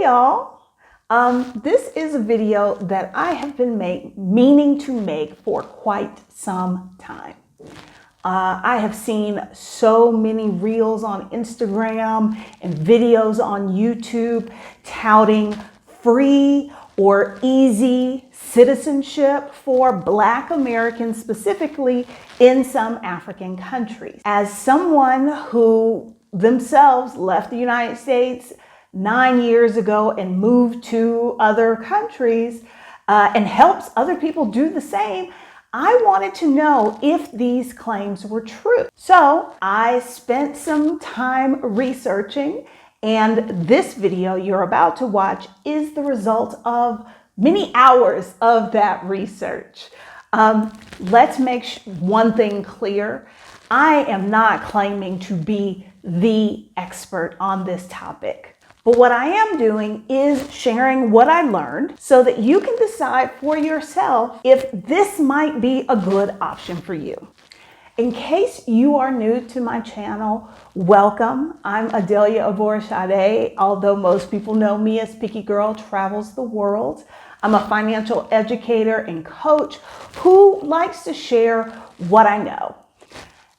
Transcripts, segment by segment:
Hey y'all, this is a video that I have been meaning to make for quite some time. I have seen so many reels on Instagram and videos on YouTube touting free or easy citizenship for Black Americans, specifically in some African countries. As someone who themselves left the United States 9 years ago and moved to other countries and helps other people do the same, I wanted to know if these claims were true. So I spent some time researching, and this video you're about to watch is the result of many hours of that research. Let's make one thing clear. I am not claiming to be the expert on this topic. But what I am doing is sharing what I learned so that you can decide for yourself if this might be a good option for you. In case you are new to my channel, welcome. I'm Adelia Aborishade, although most people know me as Picky Girl Travels the World. I'm a financial educator and coach who likes to share what I know.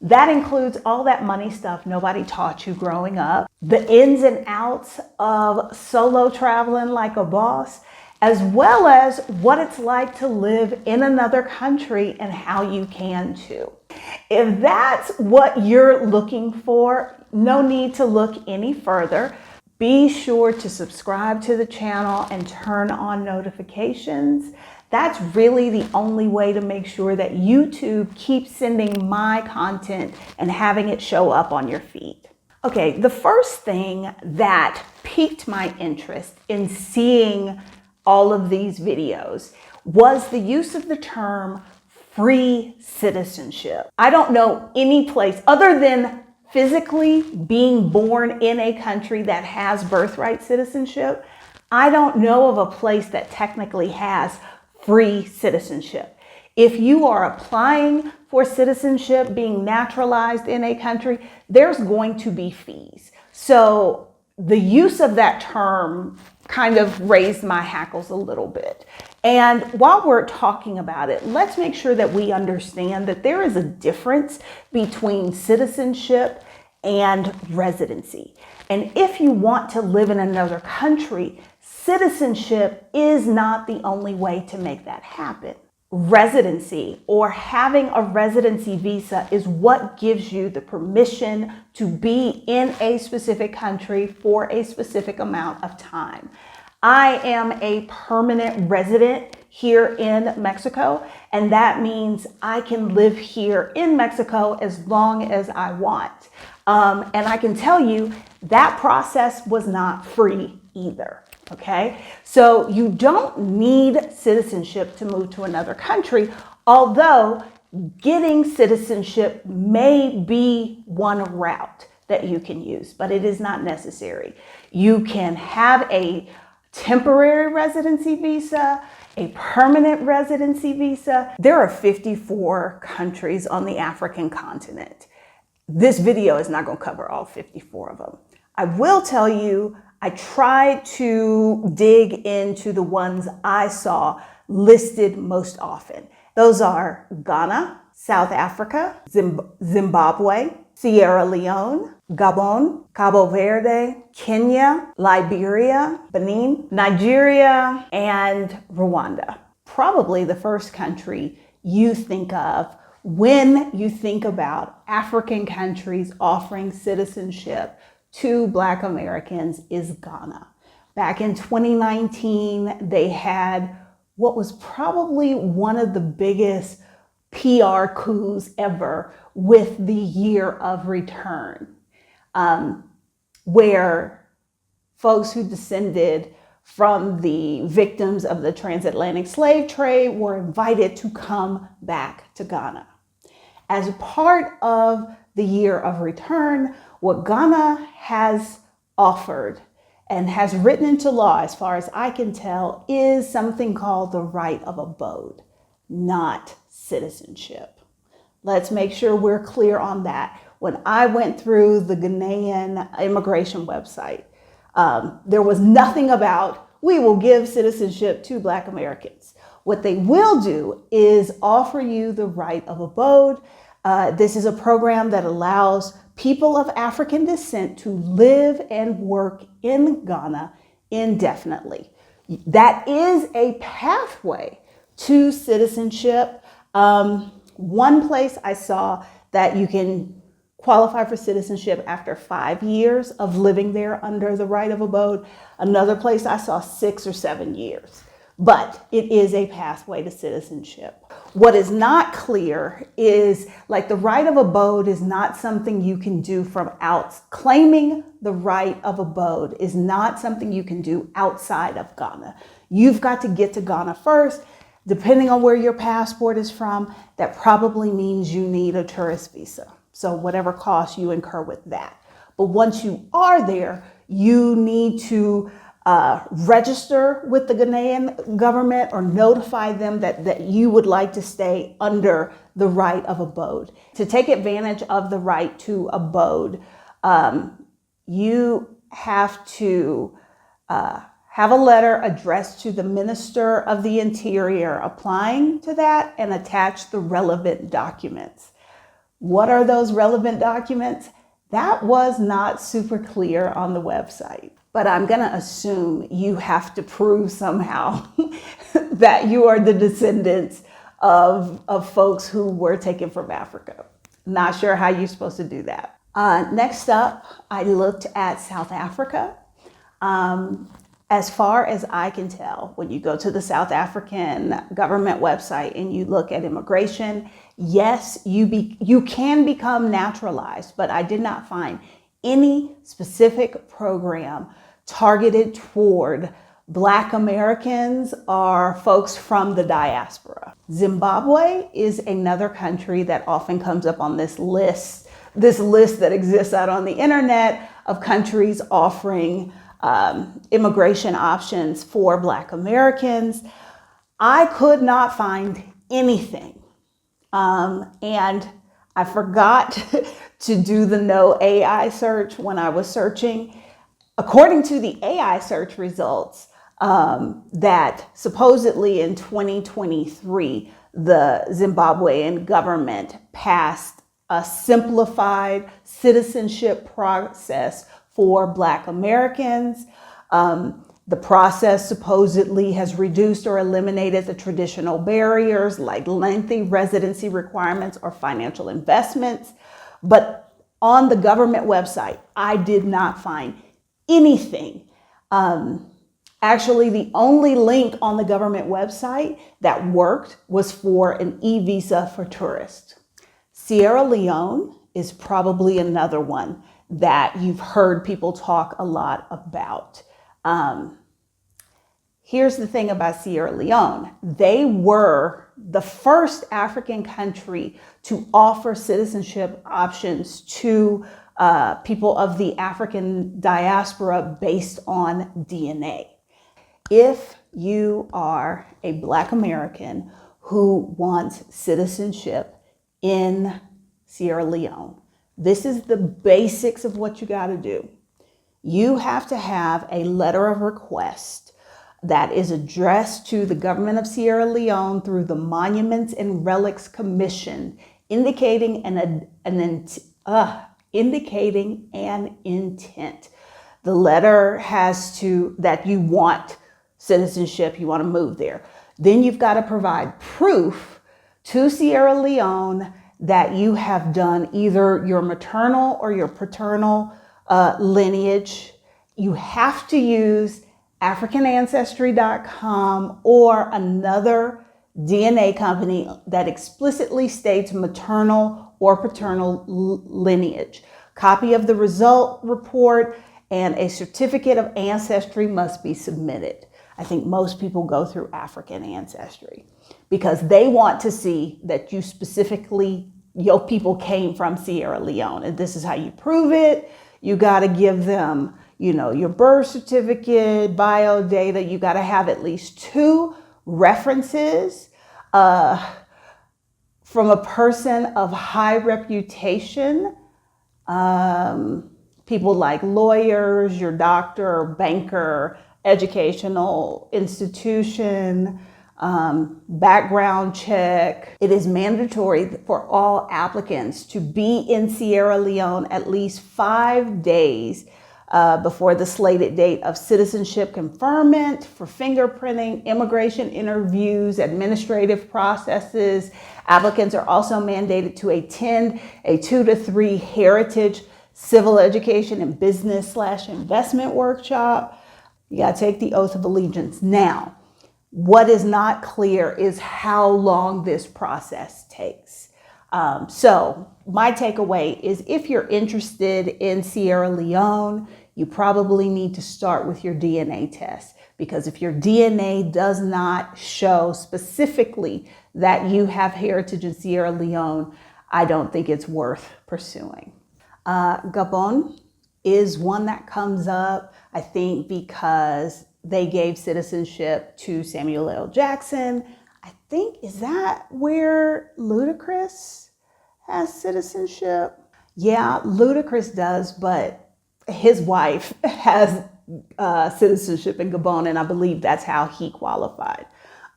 That includes all that money stuff nobody taught you growing up, the ins and outs of solo traveling like a boss, as well as what it's like to live in another country and how you can too. If that's what you're looking for, no need to look any further. Be sure to subscribe to the channel and turn on notifications. That's really the only way to make sure that YouTube keeps sending my content and having it show up on your feed. Okay, the first thing that piqued my interest in seeing all of these videos was the use of the term free citizenship. I don't know any place other than physically being born in a country that has birthright citizenship. I don't know of a place that technically has free citizenship. If you are applying for citizenship, being naturalized in a country, there's going to be fees. So the use of that term kind of raised my hackles a little bit. And while we're talking about it, let's make sure that we understand that there is a difference between citizenship and residency. And if you want to live in another country, citizenship is not the only way to make that happen. Residency, or having a residency visa, is what gives you the permission to be in a specific country for a specific amount of time. I am a permanent resident here in Mexico, and that means I can live here in Mexico as long as I want. And I can tell you that process was not free either. Okay, so you don't need citizenship to move to another country, although getting citizenship may be one route that you can use, but it is not necessary. You can have a temporary residency visa, a permanent residency visa. There are 54 countries on the African continent. This video is not going to cover all 54 of them. I will tell you, I tried to dig into the ones I saw listed most often. Those are Ghana, South Africa, Zimbabwe, Sierra Leone, Gabon, Cabo Verde, Kenya, Liberia, Benin, Nigeria, and Rwanda. Probably the first country you think of when you think about African countries offering citizenship to Black Americans is Ghana. Back in 2019, they had what was probably one of the biggest PR coups ever with the year of return, where folks who descended from the victims of the transatlantic slave trade were invited to come back to Ghana. As part of the year of return, what Ghana has offered and has written into law, as far as I can tell, is something called the right of abode, not citizenship. Let's make sure we're clear on that. When I went through the Ghanaian immigration website, There was nothing about, we will give citizenship to Black Americans. What they will do is offer you the right of abode. This is a program that allows people of African descent to live and work in Ghana indefinitely. That is a pathway to citizenship. One place I saw that you can qualify for citizenship after 5 years of living there under the right of abode. Another place I saw 6 or 7 years. But it is a pathway to citizenship. What is not clear is, like, the right of abode is not something you can do from claiming the right of abode is not something you can do outside of Ghana. You've got to get to Ghana first. Depending on where your passport is from, that probably means you need a tourist visa. So whatever costs you incur with that. But once you are there, you need to register with the Ghanaian government or notify them that you would like to stay under the right of abode. To take advantage of the right to abode, you have to have a letter addressed to the Minister of the Interior applying to that and attach the relevant documents. What are those relevant documents? That was not super clear on the website, but I'm going to assume you have to prove somehow that you are the descendants of folks who were taken from Africa. Not sure how you're supposed to do that. Next up, I looked at South Africa. As far as I can tell, when you go to the South African government website and you look at immigration, yes, you can become naturalized, but I did not find any specific program targeted toward Black Americans or folks from the diaspora. Zimbabwe is another country that often comes up on this list that exists out on the internet of countries offering immigration options for Black Americans. I could not find anything. And I forgot to do the no AI search when I was searching. According to the AI search results, that supposedly in 2023, the Zimbabwean government passed a simplified citizenship process for Black Americans. The process supposedly has reduced or eliminated the traditional barriers like lengthy residency requirements or financial investments. But on the government website, I did not find anything. Actually, the only link on the government website that worked was for an e-visa for tourists. Sierra Leone is probably another one that you've heard people talk a lot about. Here's the thing about Sierra Leone. They were the first African country to offer citizenship options to people of the African diaspora based on DNA. If you are a Black American who wants citizenship in Sierra Leone, this is the basics of what you got to do. You have to have a letter of request that is addressed to the government of Sierra Leone through the Monuments and Relics Commission, indicating an intent. The letter has to, that you want citizenship, you want to move there. Then you've got to provide proof to Sierra Leone that you have done either your maternal or your paternal lineage. You have to use AfricanAncestry.com or another DNA company that explicitly states maternal or paternal lineage. Copy of the result report and a certificate of ancestry must be submitted. I think most people go through African Ancestry because they want to see that you specifically, your people came from Sierra Leone, and this is how you prove it. You got to give them, your birth certificate, bio data. You got to have at least 2 references from a person of high reputation. people like lawyers, your doctor, banker, educational institution, background check. It is mandatory for all applicants to be in Sierra Leone at least 5 days before the slated date of citizenship conferment for fingerprinting, immigration interviews, administrative processes. Applicants are also mandated to attend a 2 to 3 heritage civil education and business/investment workshop. You got to take the oath of allegiance. Now, what is not clear is how long this process takes. So my takeaway is, if you're interested in Sierra Leone, you probably need to start with your DNA test, because if your DNA does not show specifically that you have heritage in Sierra Leone, I don't think it's worth pursuing. Gabon is one that comes up, I think, because they gave citizenship to Samuel L. Jackson. I think, is that where Ludacris has citizenship? Yeah, Ludacris does, but his wife has citizenship in Gabon, and I believe that's how he qualified.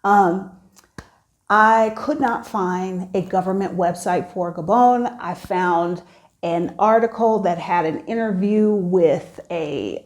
I could not find a government website for Gabon. I found an article that had an interview with a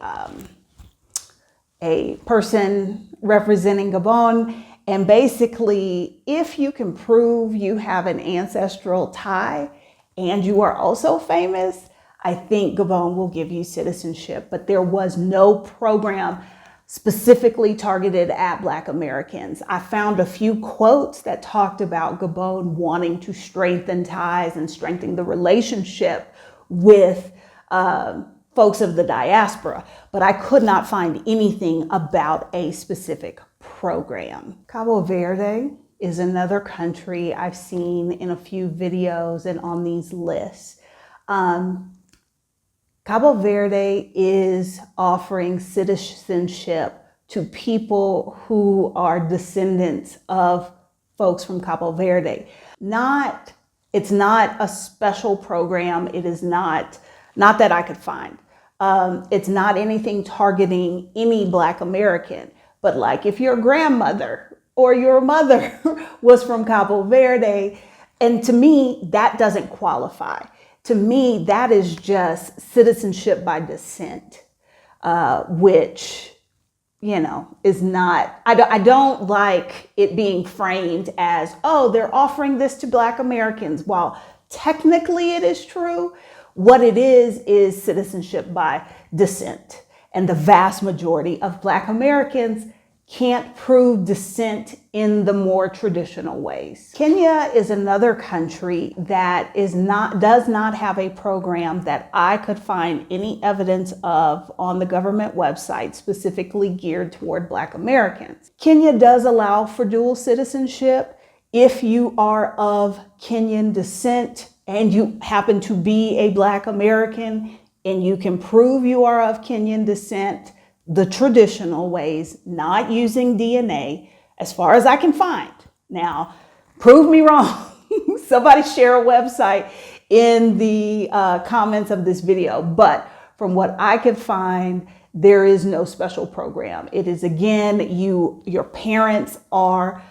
person representing Gabon. And basically, if you can prove you have an ancestral tie and you are also famous, I think Gabon will give you citizenship. But there was no program specifically targeted at Black Americans. I found a few quotes that talked about Gabon wanting to strengthen ties and strengthen the relationship with folks of the diaspora, but I could not find anything about a specific program. Cabo Verde is another country I've seen in a few videos and on these lists. Cabo Verde is offering citizenship to people who are descendants of folks from Cabo Verde. It's not a special program. It is not that I could find. It's not anything targeting any Black American, but like if your grandmother or your mother was from Cabo Verde, and to me, that doesn't qualify. To me, that is just citizenship by descent, which, is not, I don't like it being framed as, oh, they're offering this to Black Americans. While technically it is true, what it is citizenship by descent. And the vast majority of Black Americans can't prove descent in the more traditional ways. Kenya is another country that does not have a program that I could find any evidence of on the government website specifically geared toward Black Americans. Kenya does allow for dual citizenship if you are of Kenyan descent and you happen to be a Black American and you can prove you are of Kenyan descent the traditional ways, not using DNA, as far as I can find. Now, prove me wrong. Somebody share a website in the comments of this video. But from what I could find, there is no special program. It is, again, your parents are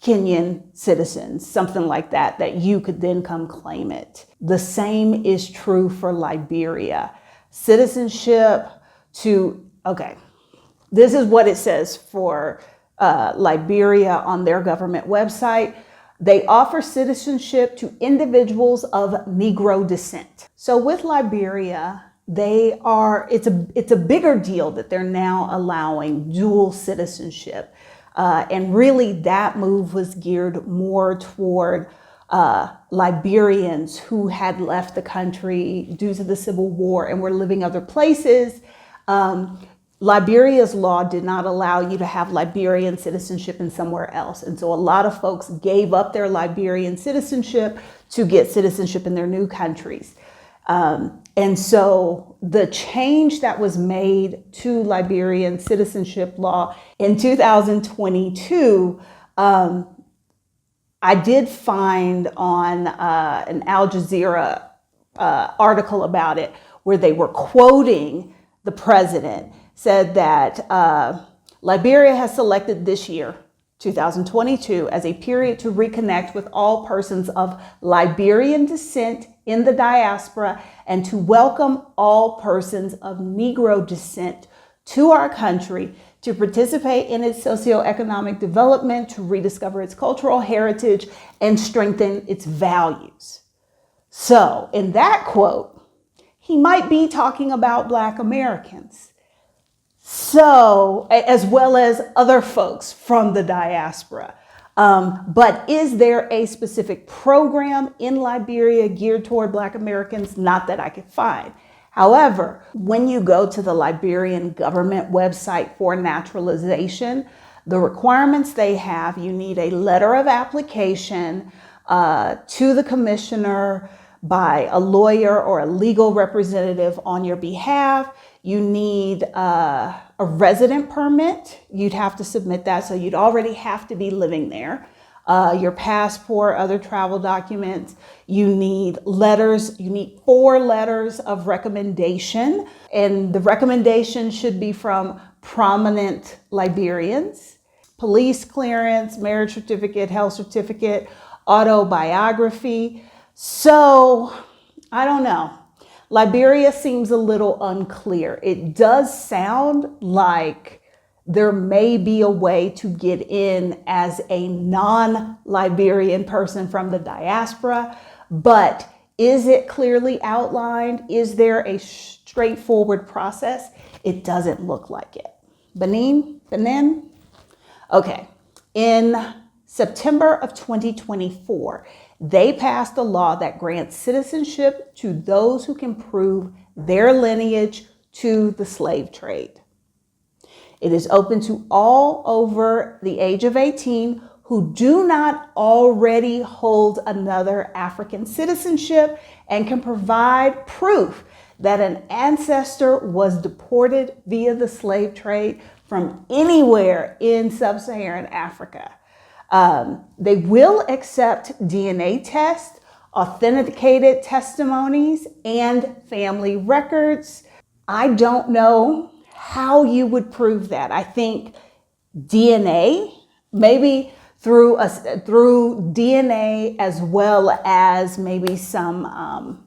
Kenyan citizens, something like that you could then come claim it. The same is true for Liberia. Citizenship this is what it says for Liberia on their government website. They offer citizenship to individuals of Negro descent. So with Liberia, it's a bigger deal that they're now allowing dual citizenship. And really that move was geared more toward Liberians who had left the country due to the Civil War and were living other places. Liberia's law did not allow you to have Liberian citizenship in somewhere else. And so a lot of folks gave up their Liberian citizenship to get citizenship in their new countries. And so the change that was made to Liberian citizenship law in 2022, I did find on an Al Jazeera article about it, where they were quoting the president, said that Liberia has selected this year, 2022, as a period to reconnect with all persons of Liberian descent in the diaspora and to welcome all persons of Negro descent to our country to participate in its socioeconomic development, to rediscover its cultural heritage, and strengthen its values. So, in that quote, he might be talking about Black Americans. So, as well as other folks from the diaspora. But is there a specific program in Liberia geared toward Black Americans? Not that I could find. However, when you go to the Liberian government website for naturalization, the requirements they have, you need a letter of application to the commissioner by a lawyer or a legal representative on your behalf. You need a resident permit. You'd have to submit that, so you'd already have to be living there. Your passport, other travel documents. You need letters. You need 4 letters of recommendation. And the recommendation should be from prominent Liberians. Police clearance, marriage certificate, health certificate, autobiography. So, I don't know. Liberia seems a little unclear. It does sound like there may be a way to get in as a non-Liberian person from the diaspora, but is it clearly outlined? Is there a straightforward process? It doesn't look like it. Benin? Okay. In September of 2024, they passed a law that grants citizenship to those who can prove their lineage to the slave trade. It is open to all over the age of 18 who do not already hold another African citizenship and can provide proof that an ancestor was deported via the slave trade from anywhere in sub-Saharan Africa. They will accept DNA tests, authenticated testimonies, and family records. I don't know how you would prove that. I think DNA, maybe through DNA, as well as maybe some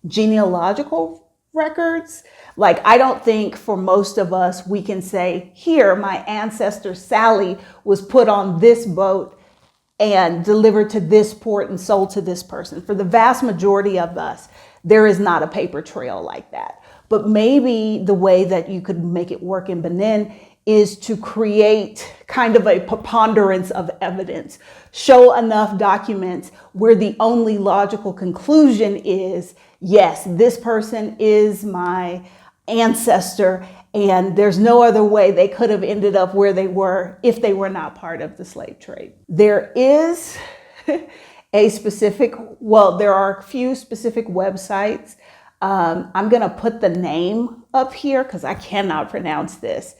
genealogical records. Like, I don't think for most of us, we can say, here, my ancestor Sally was put on this boat and delivered to this port and sold to this person. For the vast majority of us, there is not a paper trail like that. But maybe the way that you could make it work in Benin is to create kind of a preponderance of evidence, show enough documents where the only logical conclusion is, yes, this person is my ancestor, and there's no other way they could have ended up where they were if they were not part of the slave trade. There is there are a few specific websites. I'm going to put the name up here because I cannot pronounce this.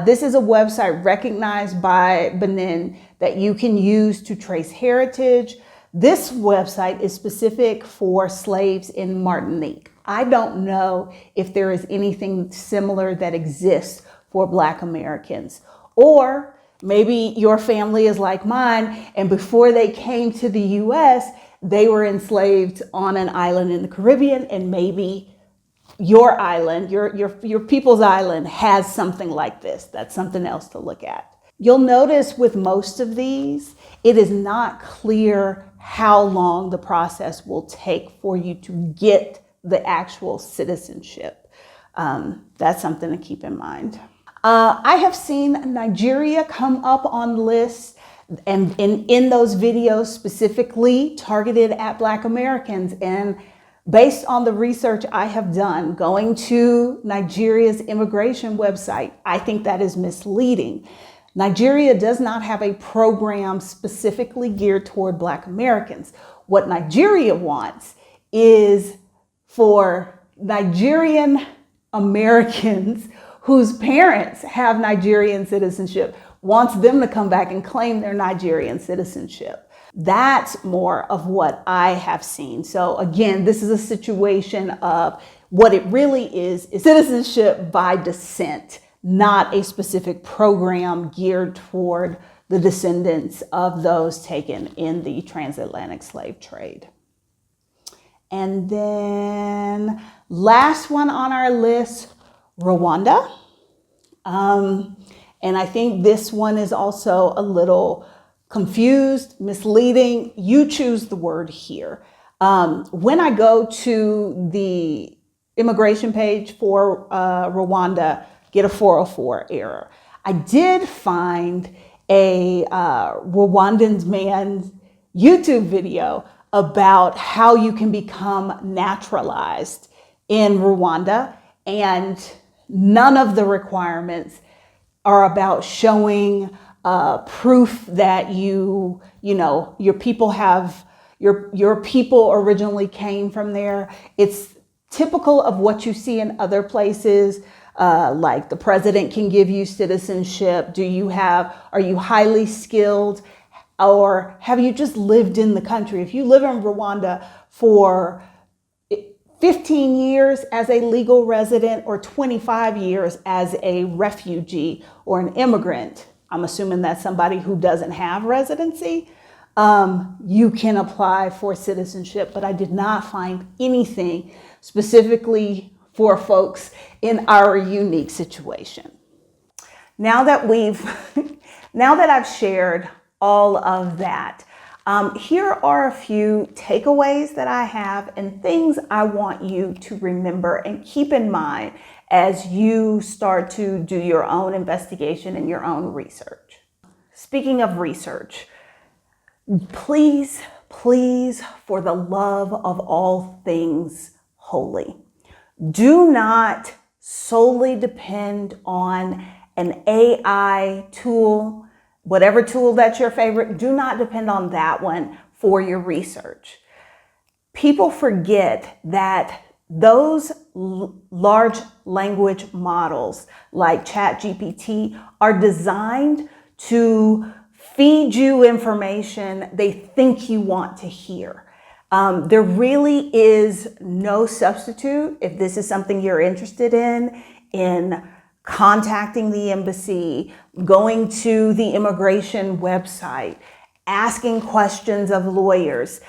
This is a website recognized by Benin that you can use to trace heritage. This website is specific for slaves in Martinique. I don't know if there is anything similar that exists for Black Americans. Or maybe your family is like mine, and before they came to the US, they were enslaved on an island in the Caribbean, and maybe your island, your people's island, has something like this. That's something else to look at. You'll notice with most of these, it is not clear how long the process will take for you to get the actual citizenship. That's something to keep in mind. I have seen Nigeria come up on lists, and in those videos specifically targeted at Black Americans. And based on the research I have done, going to Nigeria's immigration website, I think that is misleading. Nigeria does not have a program specifically geared toward Black Americans. What Nigeria wants is for Nigerian Americans whose parents have Nigerian citizenship, wants them to come back and claim their Nigerian citizenship. That's more of what I have seen. So again, this is a situation of What it really is citizenship by descent, not a specific program geared toward the descendants of those taken in the transatlantic slave trade. And then last one on our list, Rwanda. And I think this one is also a little confused, misleading. You choose the word here. When I go to the immigration page for Rwanda, get a 404 error. I did find a Rwandan man's YouTube video about how you can become naturalized in Rwanda, and none of the requirements are about showing proof that your people have your people originally came from there. It's typical of what you see in other places, like the president can give you citizenship. Are you highly skilled, or have you just lived in the country? If you live in Rwanda for 15 years as a legal resident or 25 years as a refugee or an immigrant, I'm assuming that's somebody who doesn't have residency, you can apply for citizenship. But I did not find anything specifically for folks in our unique situation. Now that I've shared all of that, here are a few takeaways that I have and things I want you to remember and keep in mind as you start to do your own investigation and your own research. Speaking of research, please, for the love of all things holy, do not solely depend on an AI tool, whatever tool that's your favorite. Do not depend on that one for your research. People forget that those large language models like ChatGPT are designed to feed you information they think you want to hear. There really is no substitute, if this is something you're interested in contacting the embassy, going to the immigration website, asking questions of lawyers.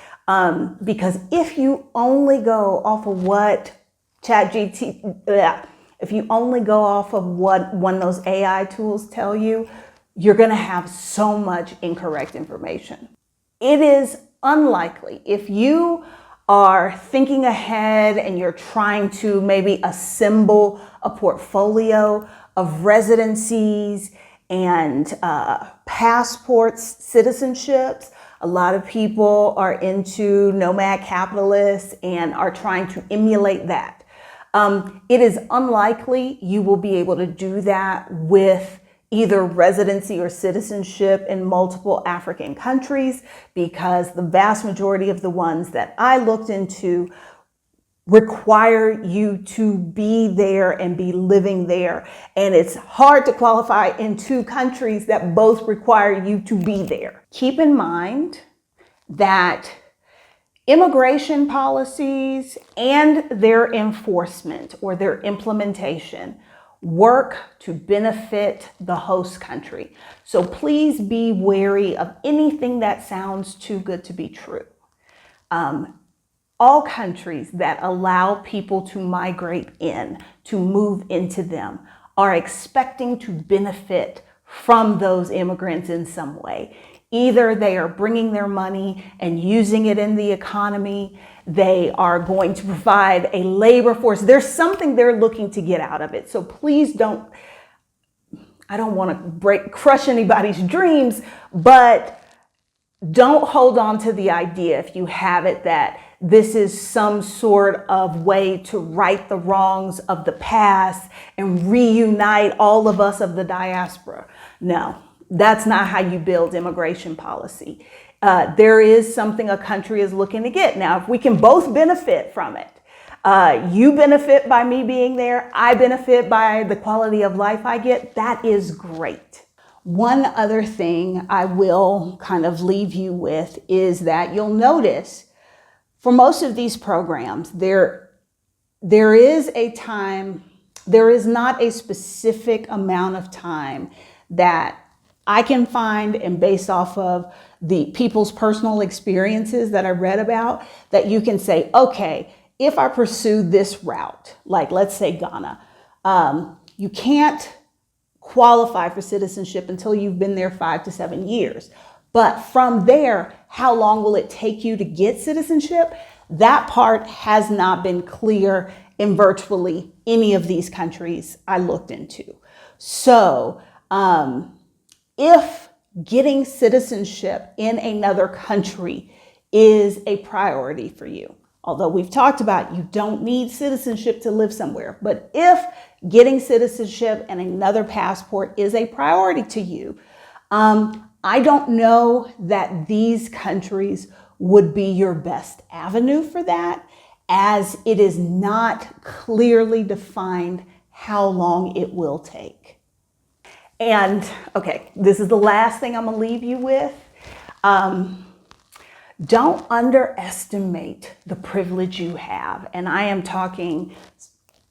Because if you only go off of what if you only go off of what one of those AI tools tell you, you're going to have so much incorrect information. It is unlikely, if you are thinking ahead and you're trying to maybe assemble a portfolio of residencies and passports, citizenships. A lot of people are into nomad capitalists and are trying to emulate that. It is unlikely you will be able to do that with either residency or citizenship in multiple African countries, because the vast majority of the ones that I looked into require you to be there and be living there. And it's hard to qualify in two countries that both require you to be there. Keep in mind that immigration policies and their enforcement or their implementation work to benefit the host country. So please be wary of anything that sounds too good to be true. All countries that allow people to migrate to move into them, are expecting to benefit from those immigrants in some way. Either they are bringing their money and using it in the economy, they are going to provide a labor force. There's something they're looking to get out of it. So please I don't want to crush anybody's dreams, but don't hold on to the idea, if you have it, that this is some sort of way to right the wrongs of the past and reunite all of us of the diaspora. No, that's not how you build immigration policy. There is something a country is looking to get. Now, if we can both benefit from it, you benefit by me being there, I benefit by the quality of life I get, that is great. One other thing I will kind of leave you with is that you'll notice for most of these programs, they're there is a time, there is not a specific amount of time that I can find, and based off of the people's personal experiences that I read about, that you can say, okay, if I pursue this route, like let's say Ghana, you can't qualify for citizenship until you've been there 5 to 7 years. But from there, how long will it take you to get citizenship? That part has not been clear in virtually any of these countries I looked into. So if getting citizenship in another country is a priority for you, although we've talked about you don't need citizenship to live somewhere, but if getting citizenship and another passport is a priority to you, I don't know that these countries would be your best avenue for that, as it is not clearly defined how long it will take. And okay, this is the last thing I'm gonna leave you with. Don't underestimate the privilege you have. And I am talking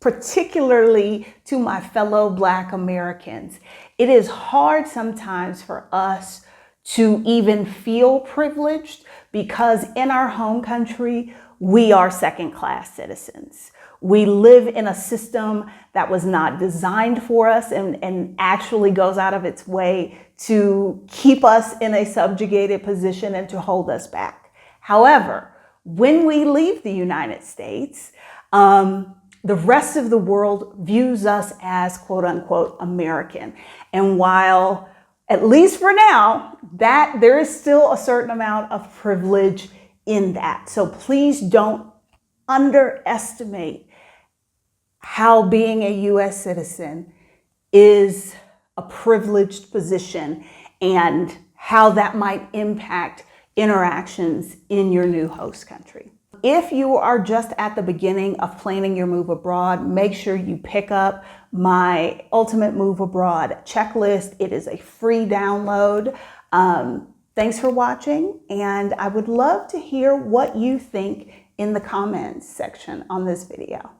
particularly to my fellow Black Americans. It is hard sometimes for us to even feel privileged because in our home country, we are second-class citizens. We live in a system that was not designed for us and actually goes out of its way to keep us in a subjugated position and to hold us back. However, when we leave the United States, the rest of the world views us as quote unquote American. And while, at least for now, that there is still a certain amount of privilege in that. So please don't underestimate how being a U.S. citizen is a privileged position and how that might impact interactions in your new host country. If you are just at the beginning of planning your move abroad, make sure you pick up my Ultimate Move Abroad checklist. It is a free download. Thanks for watching, and I would love to hear what you think in the comments section on this video.